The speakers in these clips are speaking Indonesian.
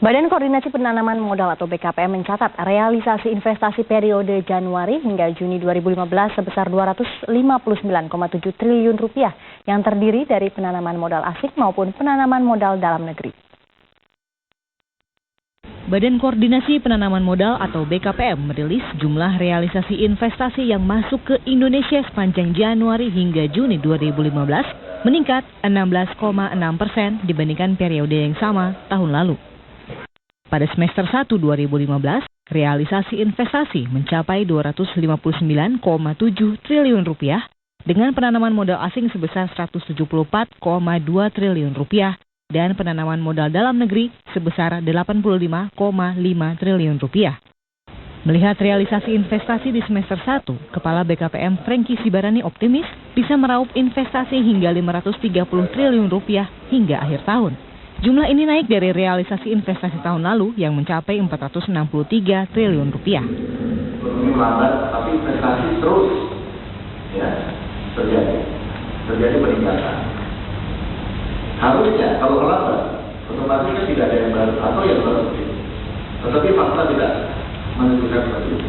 Badan Koordinasi Penanaman Modal atau BKPM mencatat realisasi investasi periode Januari hingga Juni 2015 sebesar Rp259,7 triliun yang terdiri dari penanaman modal asing maupun penanaman modal dalam negeri. Badan Koordinasi Penanaman Modal atau BKPM merilis jumlah realisasi investasi yang masuk ke Indonesia sepanjang Januari hingga Juni 2015 meningkat 16,6% dibandingkan periode yang sama tahun lalu. Pada semester 1 2015, realisasi investasi mencapai Rp259,7 triliun dengan penanaman modal asing sebesar Rp174,2 triliun dan penanaman modal dalam negeri sebesar Rp85,5 triliun. Melihat realisasi investasi di semester 1, Kepala BKPM Franky Sibarani optimis bisa meraup investasi hingga Rp530 triliun hingga akhir tahun. Jumlah ini naik dari realisasi investasi tahun lalu yang mencapai Rp463 triliun. Ekonomi melambat, tapi investasi terus terjadi peningkatan. Harusnya kalau melambat, otomatis tidak ada yang baru atau yang baru. Tetapi fakta tidak menunjukkan seperti itu.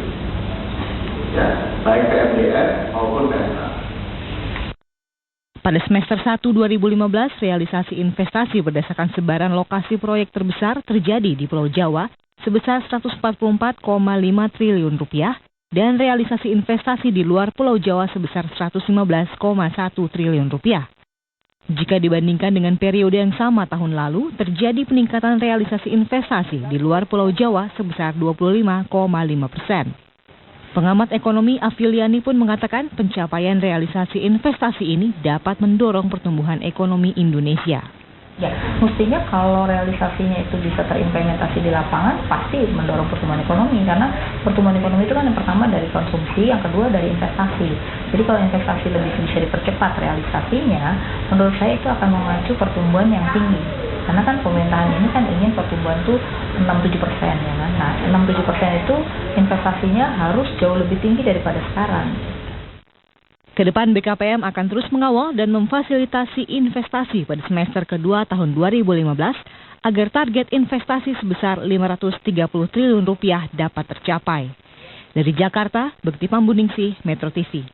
Baik PMDN maupun PSA. Pada semester 1 2015, realisasi investasi berdasarkan sebaran lokasi proyek terbesar terjadi di Pulau Jawa sebesar Rp144,5 triliun dan realisasi investasi di luar Pulau Jawa sebesar Rp115,1 triliun. Jika dibandingkan dengan periode yang sama tahun lalu, terjadi peningkatan realisasi investasi di luar Pulau Jawa sebesar 25,5%. Pengamat ekonomi Afiliani pun mengatakan pencapaian realisasi investasi ini dapat mendorong pertumbuhan ekonomi Indonesia. Ya, mestinya kalau realisasinya itu bisa terimplementasi di lapangan, pasti mendorong pertumbuhan ekonomi. Karena pertumbuhan ekonomi itu kan yang pertama dari konsumsi, yang kedua dari investasi. Jadi kalau investasi lebih bisa dipercepat realisasinya, menurut saya itu akan memacu pertumbuhan yang tinggi. Karena kan pemerintahan ini kan ingin pertumbuhan itu 6-7% ya kan. Nah 6-7% itu investasinya harus jauh lebih tinggi daripada sekarang. Kedepan BKPM akan terus mengawal dan memfasilitasi investasi pada semester kedua tahun 2015 agar target investasi sebesar Rp530 triliun dapat tercapai. Dari Jakarta, Bekti Pambuningsih, Metro TV.